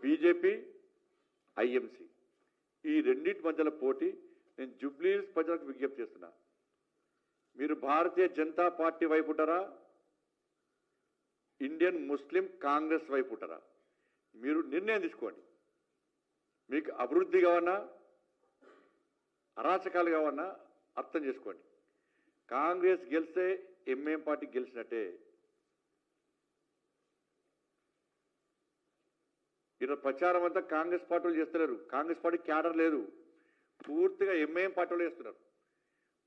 BJP, IMC ఈ రెండింటి మధ్యలో పోటీ. నేను జూబ్లీహిల్స్ ప్రజలకు విజ్ఞప్తి చేస్తున్నా, మీరు భారతీయ జనతా పార్టీ వైపు ఉంటారా, ఇండియన్ ముస్లిం కాంగ్రెస్ వైపు ఉంటారా? మీరు నిర్ణయం తీసుకోండి. మీకు అభివృద్ధి కావన్నా అరాచకాలు కావన్నా అర్థం చేసుకోండి. కాంగ్రెస్ గెలిస్తే ఎంఏం పార్టీ గెలిచినట్టే. ఇలా ప్రచారం అంతా కాంగ్రెస్ పార్టీలు చేస్తున్నారు. కాంగ్రెస్ పార్టీ క్యాడర్ లేదు, పూర్తిగా ఎంఏఎం పార్టీలు చేస్తున్నారు.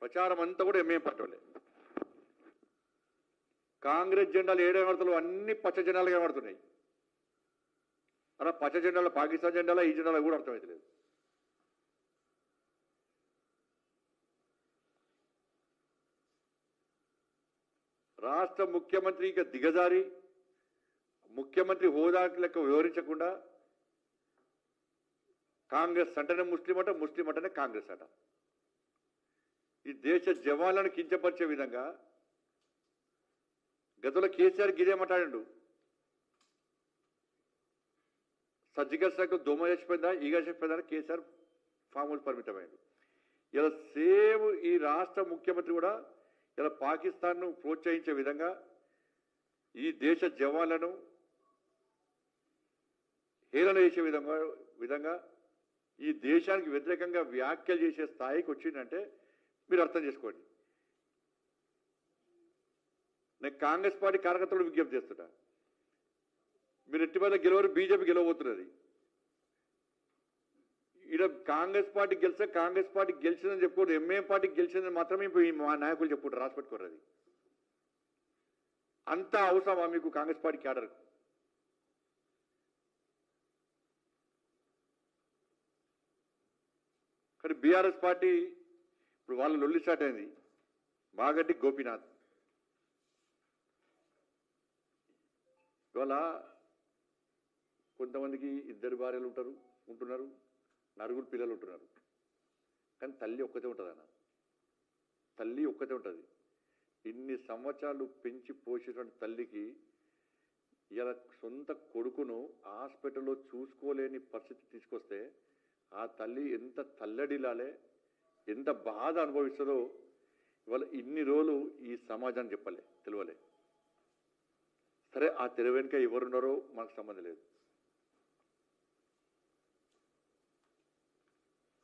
ప్రచారం అంతా కూడా ఎంఏఎం పార్టీలే. కాంగ్రెస్ జెండాలు ఏడేమడుతులు అన్ని పచ్చ జెండాలుగా కనబడుతున్నాయి. అలా పచ్చ జెండాలు పాకిస్తాన్ జెండాల, ఈ జెండాలు కూడా అర్థమవుతలేదు. రాష్ట్ర ముఖ్యమంత్రి ఇక దిగజారి ముఖ్యమంత్రి హోదాకి లెక్క వివరించకుండా కాంగ్రెస్ అంటేనే ముస్లిం అట, ముస్లిం అంటేనే కాంగ్రెస్ అట. ఈ దేశ జవాన్లను కించపరిచే విధంగా గతంలో కేసీఆర్ గిదే మాట్లాడిండు. సర్జికల్ స్ట్రైక్ దొమ్మ చచ్చిపోయిందా, ఈగ చచ్చిపోయిందా అని కేసీఆర్ ఫామ్ హౌస్ పరిమితమైంది. ఇలా సేమ్ ఈ రాష్ట్ర ముఖ్యమంత్రి కూడా ఇలా పాకిస్తాన్ను ప్రోత్సహించే విధంగా ఈ దేశ జవాన్లను హేళన చేసే విధంగా ఈ దేశానికి వ్యతిరేకంగా వ్యాఖ్యలు చేసే స్థాయికి వచ్చిందంటే మీరు అర్థం చేసుకోండి. నేను కాంగ్రెస్ పార్టీ కార్యకర్తలు విజ్ఞప్తి చేస్తున్నా, మీరు ఎట్టి మీద గెలవరు, బీజేపీ గెలవబోతున్నది. ఇక్కడ కాంగ్రెస్ పార్టీ గెలిస్తే కాంగ్రెస్ పార్టీ గెలిచిందని చెప్పుకోరు, ఎంఏఎం పార్టీ గెలిచిందని మాత్రమే మా నాయకులు చెప్పుకుంటారు, రాసి పెట్టుకోరు. అది అంతా అవసరమా మీకు కాంగ్రెస్ పార్టీ క్యాడర్? కానీ బీఆర్ఎస్ పార్టీ ఇప్పుడు వాళ్ళ లొల్లి స్టార్ట్ అయింది. మాగంటి గోపీనాథ్ ఇవాళ కొంతమందికి 2 భార్యలు ఉంటున్నారు, 4 పిల్లలు ఉంటున్నారు. కానీ తల్లి ఒక్కతే ఉంటుంది అన్న, తల్లి ఒక్కతే ఉంటుంది. ఇన్ని సంవత్సరాలు పెంచి పోసేటువంటి తల్లికి ఇలా సొంత కొడుకును హాస్పిటల్లో చూసుకోలేని పరిస్థితి తీసుకొస్తే ఆ తల్లి ఎంత తల్లడిలాలే, ఎంత బాధ అనుభవిస్తుందో ఇవాళ ఇన్ని రోజులు ఈ సమాజాన్ని తెలియలే. సరే, ఆ తెర వెనుక ఎవరున్నారో మనకు సంబంధం లేదు.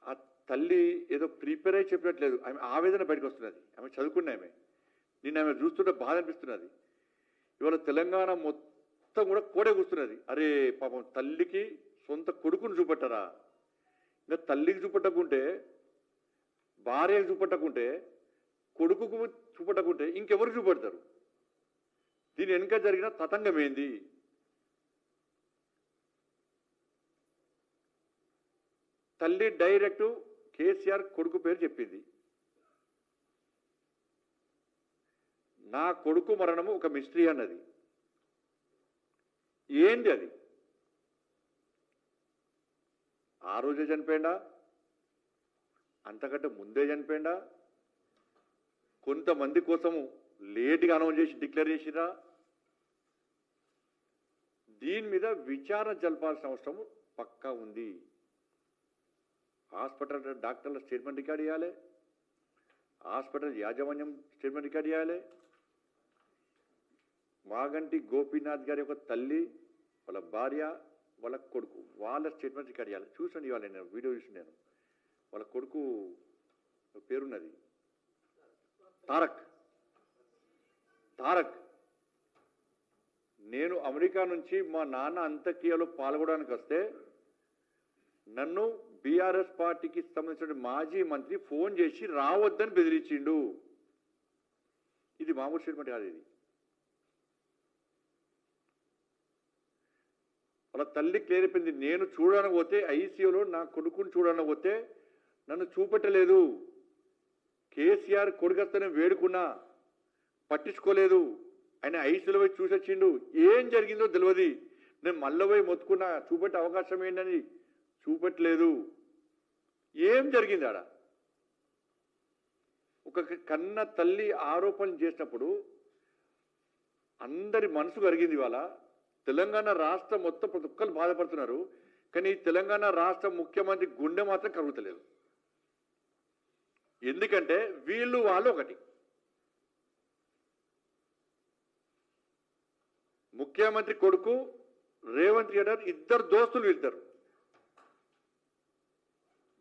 ఆ తల్లి ఏదో ప్రిపేర్ అయి చెప్పినట్లేదు, ఆమె ఆవేదన బయటకు వస్తున్నది. ఆమె చదువుకున్న ఆమె, నిన్న ఆమె చూస్తుంటే బాధ అనిపిస్తున్నది. ఇవాళ తెలంగాణ మొత్తం కూడా కోడే కూస్తున్నది. అరే పాపం, తల్లికి సొంత కొడుకును చూపెట్టరా? ఇంకా తల్లికి చూపెట్టకుంటే, భార్యకు చూపెట్టకుంటే, కొడుకుకు చూపెట్టకుంటే ఇంకెవరు చూపెడతారు? దీని వెనుక జరిగిన తతంగం ఏంది? తల్లి డైరెక్ట్ కేసీఆర్ కొడుకు పేరు చెప్పింది. నా కొడుకు మరణము ఒక మిస్టరీ అన్నది. ఏంది అది? ఆ రోజే చనిపోయిందా, అంతకంటే ముందే చనిపోయిందా, కొంతమంది కోసము లేట్గా అనౌన్స్ చేసి డిక్లేర్ చేసిరా? దీని మీద విచారణ జరపాల్సిన అవసరం పక్కా ఉంది. హాస్పిటల్ డాక్టర్ల స్టేట్మెంట్ రికార్డ్ చేయాలి, హాస్పిటల్ యాజమాన్యం స్టేట్మెంట్ రికార్డ్ చేయాలి. మాగంటి గోపీనాథ్ గారి యొక్క తల్లి, వాళ్ళ భార్య, వాళ్ళ కొడుకు, వాళ్ళ స్టేట్మెంట్ రికార్డ్ చేయాలి. చూసండి, ఇవాళ నేను వీడియో చూసి, నేను వాళ్ళ కొడుకు పేరున్నది తారక్. నేను అమెరికా నుంచి మా నాన్న అంత్యక్రియలో పాల్గొనడానికి వస్తే నన్ను బీఆర్ఎస్ పార్టీకి సంబంధించిన మాజీ మంత్రి ఫోన్ చేసి రావద్దని బెదిరించిండు. ఇది మామూలు స్టేట్మెంట్ కాదు. ఇది వాళ్ళ తల్లి క్లియర్ అయిపోయింది. నేను చూడడానికి పోతే, ఐసీయూలో నా కొడుకుని చూడడానికి పోతే నన్ను చూపెట్టలేదు. కేసీఆర్ కొడుకొస్తేనే వేడుకున్నా, పట్టించుకోలేదు. ఆయన ఐసీయూలో పోయి చూసొచ్చిండు. ఏం జరిగిందో తెలియదు. నేను మళ్ళీ పోయి మొత్తుకున్నా, చూపెట్టే అవకాశం ఏంటని, చూపెట్టలేదు. ఏం జరిగింది ఆడ? ఒక కన్న తల్లి ఆరోపణలు చేసినప్పుడు అందరి మనసు కరిగింది. ఇవాళ తెలంగాణ రాష్ట్రం మొత్తం ప్రతి ఒక్కరు బాధపడుతున్నారు. కానీ తెలంగాణ రాష్ట్ర ముఖ్యమంత్రి గుండె మాత్రం కరుగుతలేదు. ఎందుకంటే వీళ్ళు వాళ్ళు ఒకటి. ముఖ్యమంత్రి కొడుకు రేవంత్ రెడ్డి గారు ఇద్దరు దోస్తులు,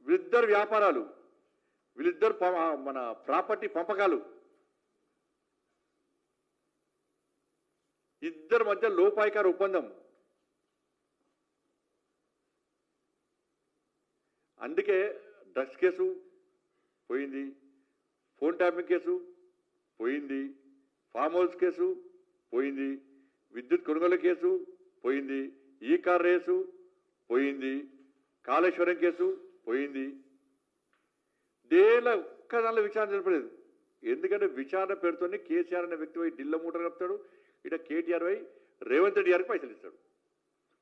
వీళ్ళిద్దరు వ్యాపారాలు, వీళ్ళిద్దరు మన ప్రాపర్టీ పంపకాలు, ఇద్దరి మధ్య లోపాయికార ఒప్పందం. అందుకే డ్రగ్స్ కేసు పోయింది, ఫోన్ ట్యాపింగ్ కేసు పోయింది, ఫామ్ హౌస్ కేసు పోయింది, విద్యుత్ కొనుగోలు కేసు పోయింది, ఈ కార్ రేసు పోయింది, కాళేశ్వరం కేసు పోయింది. దేనిలో ఒక్కదానిలో విచారణ జరపలేదు. ఎందుకంటే విచారణ పేరుతోనే కేసీఆర్ అనే వ్యక్తి పోయి ఢిల్ల మూటలు కలుపుతాడు, ఇట కేటీఆర్ పోయి రేవంత్ రెడ్డి గారికి పైసలు ఇస్తాడు.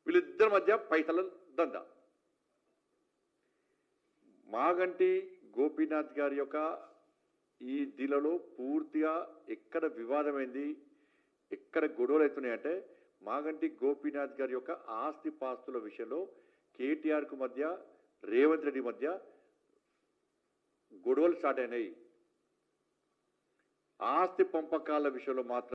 వీళ్ళిద్దరి మధ్య పైసల దందా. మాగంటి గోపీనాథ్ గారి యొక్క ఈ దిలలో పూర్తిగా ఎక్కడ వివాదమైంది, ఎక్కడ గొడవలు అవుతున్నాయంటే మాగంటి గోపీనాథ్ గారి యొక్క ఆస్తి పాస్తుల విషయంలో కేటీఆర్కు మధ్య రేవంత్ రెడ్డి మధ్య గొడవలు స్టార్ట్ అయినాయి. ఆస్తి పంపకాల విషయంలో మాత్రం